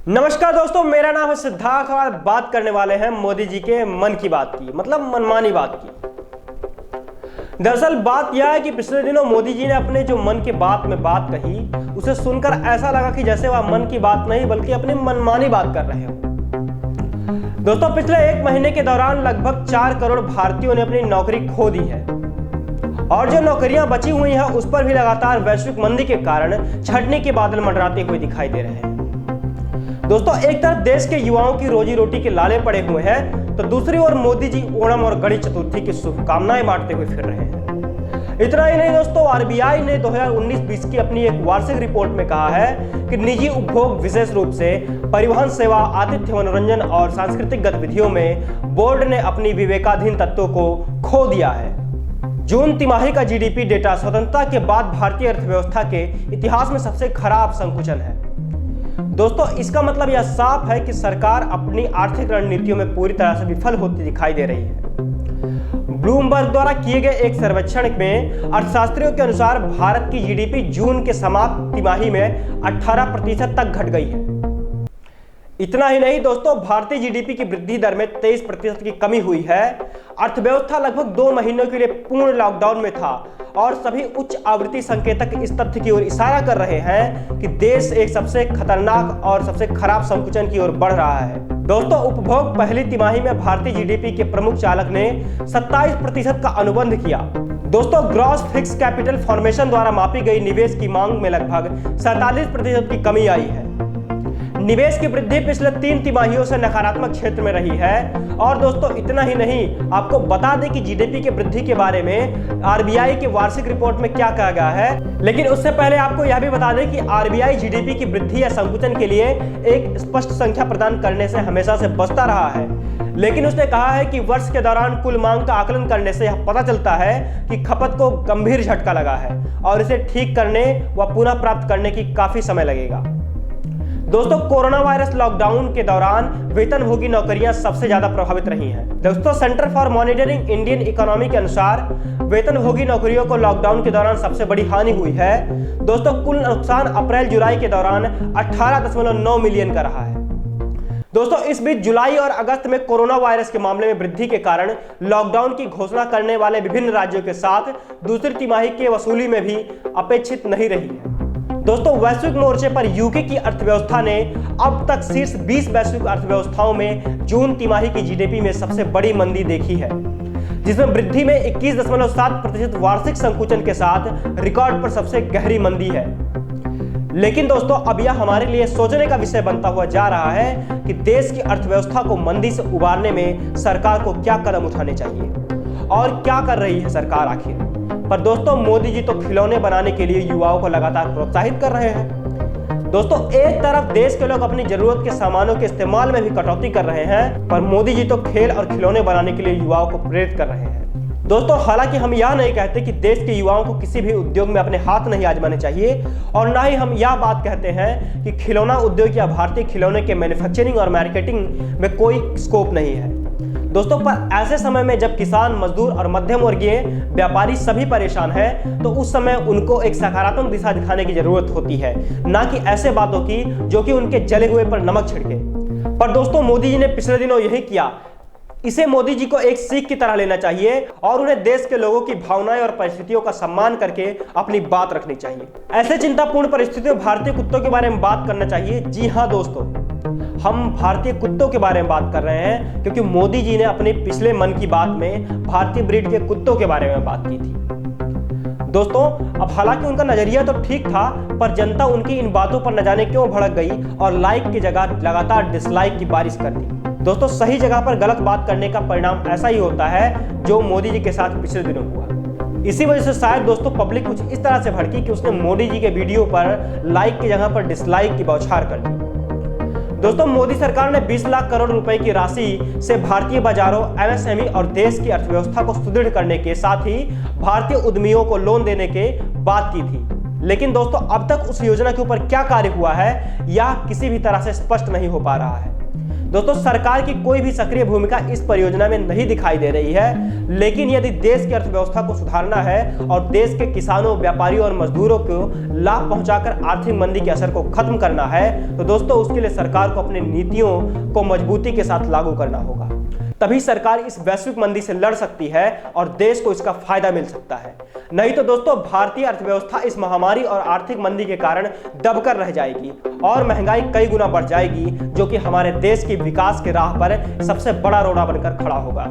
नमस्कार दोस्तों, मेरा नाम है सिद्धार्थ और बात करने वाले हैं मोदी जी के मन की बात की, मतलब मनमानी बात की। दरअसल बात यह है कि पिछले दिनों मोदी जी ने अपने जो मन की बात में बात कही, उसे सुनकर ऐसा लगा कि जैसे वह मन की बात नहीं बल्कि अपनी मनमानी बात कर रहे हो। दोस्तों, पिछले एक महीने के दौरान लगभग 4 करोड़ भारतीयों ने अपनी नौकरी खो दी है और जो नौकरियां बची हुई हैं उस पर भी लगातार वैश्विक मंदी के कारण छंटनी के बादल मंडराते हुए दिखाई दे रहे हैं। दोस्तों, एक तरफ देश के युवाओं की रोजी रोटी के लाले पड़े हुए हैं, तो दूसरी ओर मोदी जी ओणम और गणेश चतुर्थी की शुभकामनाएं बांटते हुए फिर रहे हैं। इतना ही नहीं दोस्तों, आरबीआई ने 2019-20 की अपनी एक वार्षिक रिपोर्ट में कहा है कि निजी उपभोग, विशेष रूप से परिवहन सेवा, आतिथ्य, मनोरंजन और सांस्कृतिक गतिविधियों में बोर्ड ने अपनी विवेकाधीन तत्वों को खो दिया है। जून तिमाही का जीडीपी डेटा स्वतंत्रता के बाद भारतीय अर्थव्यवस्था के इतिहास में सबसे खराब संकुचन है। दोस्तों, इसका मतलब यह साफ है कि सरकार अपनी आर्थिक रणनीतियों में पूरी तरह से विफल होती दिखाई दे रही है। ब्लूमबर्ग द्वारा किए गए एक सर्वेक्षण में अर्थशास्त्रियों के अनुसार भारत की जीडीपी जून के समाप्त तिमाही में 18% तक घट गई है। इतना ही नहीं दोस्तों, भारतीय जीडीपी की वृद्धि दर में 23% की कमी हुई है। अर्थव्यवस्था लगभग 2 महीनों के लिए पूर्ण लॉकडाउन में था और सभी उच्च आवृत्ति संकेतक इस तथ्य की ओर इशारा कर रहे हैं कि देश एक सबसे खतरनाक और सबसे खराब संकुचन की ओर बढ़ रहा है। दोस्तों, उपभोग पहली तिमाही में भारतीय जीडीपी के प्रमुख चालक ने 27% का अनुबंध किया। दोस्तों, ग्रॉस फिक्स कैपिटल फॉर्मेशन द्वारा मापी गई निवेश की मांग में लगभग 47% की कमी आई है। निवेश की वृद्धि पिछले 3 तिमाहियों से नकारात्मक क्षेत्र में रही है। और दोस्तों, इतना ही नहीं, आपको बता दें कि जीडीपी की वृद्धि के बारे में आरबीआई की वार्षिक रिपोर्ट में क्या कहा गया है। लेकिन उससे पहले आपको यह भी बता दें कि आरबीआई जीडीपी की वृद्धि या संकुचन के लिए एक स्पष्ट संख्या प्रदान करने से हमेशा से बचता रहा है। लेकिन उसने कहा है कि वर्ष के दौरान कुल मांग का आकलन करने से यह पता चलता है कि खपत को गंभीर झटका लगा है और इसे ठीक करने व पुनः प्राप्त करने की काफी समय लगेगा। दोस्तों, कोरोना वायरस लॉकडाउन के दौरान वेतनभोगी नौकरियां सबसे ज्यादा प्रभावित रही हैं। दोस्तों, centre for monitoring Indian economy के अनुसार वेतनभोगी नौकरियों को लॉकडाउन के दौरान सबसे बड़ी हानि हुई है। दोस्तों, कुल नुकसान अप्रैल जुलाई के दौरान 18.9 मिलियन का रहा है। दोस्तों, इस बीच जुलाई और अगस्त में कोरोना वायरस के मामले में वृद्धि के कारण लॉकडाउन की घोषणा करने वाले विभिन्न राज्यों के साथ दूसरी तिमाही की वसूली में भी अपेक्षित नहीं रही है। दोस्तों, वैश्विक मोर्चे पर यूके की अर्थव्यवस्था ने अब तक शीर्ष 20 वैश्विक अर्थव्यवस्थाओं में जून तिमाही की जीडीपी में सबसे बड़ी मंदी देखी है, जिसमें वृद्धि में 21.7% वार्षिक संकुचन के साथ रिकॉर्ड पर सबसे गहरी मंदी है। लेकिन दोस्तों, अब यह हमारे लिए सोचने का विषय बनता हुआ जा रहा है कि देश की अर्थव्यवस्था को मंदी से उबारने में सरकार को क्या कदम उठाने चाहिए और क्या कर रही है सरकार आखिर। पर दोस्तों, मोदी जी तो खिलौने बनाने के लिए युवाओं को लगातार प्रोत्साहित कर रहे हैं। दोस्तों, एक तरफ देश के लोग अपनी जरूरत के सामानों के इस्तेमाल में भी कटौती कर रहे हैं, पर मोदी जी तो खेल और खिलौने बनाने के लिए युवाओं को प्रेरित कर रहे हैं। दोस्तों, हालांकि हम यह नहीं कहते कि देश के युवाओं को किसी भी उद्योग में अपने हाथ नहीं आजमाने चाहिए और ना ही हम यह बात कहते हैं कि खिलौना उद्योग या भारतीय खिलौने के मैन्युफैक्चरिंग और मार्केटिंग में कोई स्कोप नहीं है। दोस्तों, पर ऐसे समय में जब किसान, मजदूर और मध्यम वर्गीय व्यापारी सभी परेशान हैं, तो उस समय उनको एक सकारात्मक दिशा दिखाने की जरूरत होती है, ना कि ऐसे बातों की जो कि उनके जले हुए पर नमक छिड़के। पर दोस्तों, मोदी जी ने पिछले दिनों यही किया। इसे मोदी जी को एक सीख की तरह लेना चाहिए और उन्हें देश के लोगों की भावनाएं और परिस्थितियों का सम्मान करके अपनी बात रखनी चाहिए। ऐसे चिंतापूर्ण परिस्थितियों में भारतीय कुत्तों के बारे में बात करना चाहिए। जी हाँ दोस्तों, हम भारतीय कुत्तों के बारे में बात कर रहे हैं क्योंकि मोदी जी ने अपने पिछले मन की बात में भारतीय ब्रीड के कुत्तों के बारे में बात की थी। दोस्तों, अब हालांकि उनका नजरिया तो ठीक था, पर जनता उनकी इन बातों पर न जाने क्यों भड़क गई और लाइक की जगह लगातार डिसलाइक की बारिश कर दी। दोस्तों, सही जगह पर गलत बात करने का परिणाम ऐसा ही होता है जो मोदी जी के साथ पिछले दिनों हुआ। इसी वजह से शायद दोस्तों पब्लिक कुछ इस तरह से भड़की कि उसने मोदी जी के वीडियो पर लाइक की जगह पर डिसलाइक की बौछार कर दी। दोस्तों, मोदी सरकार ने 20 लाख करोड़ रुपए की राशि से भारतीय बाजारों, एमएसएमई और देश की अर्थव्यवस्था को सुदृढ़ करने के साथ ही भारतीय उद्यमियों को लोन देने के बात की थी। लेकिन दोस्तों, अब तक उस योजना के ऊपर क्या कार्य हुआ है या किसी भी तरह से स्पष्ट नहीं हो पा रहा है। दोस्तों सरकार की कोई भी सक्रिय भूमिका इस परियोजना में नहीं दिखाई दे रही है, लेकिन यदि देश की अर्थव्यवस्था को सुधारना है और देश के किसानों, व्यापारियों और मजदूरों को लाभ पहुंचाकर आर्थिक मंदी के असर को खत्म करना है, तो दोस्तों उसके लिए सरकार को अपनी नीतियों को मजबूती के साथ लागू करना होगा। तभी सरकार इस वैश्विक मंदी से लड़ सकती है और देश को इसका फायदा मिल सकता है। नहीं तो दोस्तों भारतीय अर्थव्यवस्था इस महामारी और आर्थिक मंदी के कारण दबकर रह जाएगी और महंगाई कई गुना बढ़ जाएगी, जो कि हमारे देश की विकास के राह पर सबसे बड़ा रोड़ा बनकर खड़ा होगा।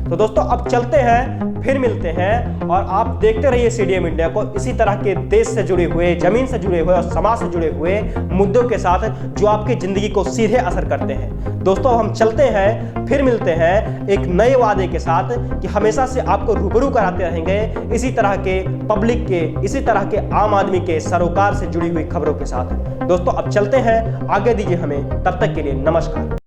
तो दोस्तों अब चलते हैं, फिर मिलते हैं और आप देखते रहिए CDM इंडिया को इसी तरह के देश से जुड़े हुए, जमीन से जुड़े हुए और समाज से जुड़े हुए मुद्दों के साथ जो आपकी जिंदगी को सीधे असर करते हैं। दोस्तों हम चलते हैं, फिर मिलते हैं एक नए वादे के साथ कि हमेशा से आपको रूबरू कराते रहेंगे इसी तरह के पब्लिक के, इसी तरह के आम आदमी के सरोकार से जुड़ी हुई खबरों के साथ। दोस्तों अब चलते हैं, आगे दीजिए हमें, तब तक के लिए नमस्कार।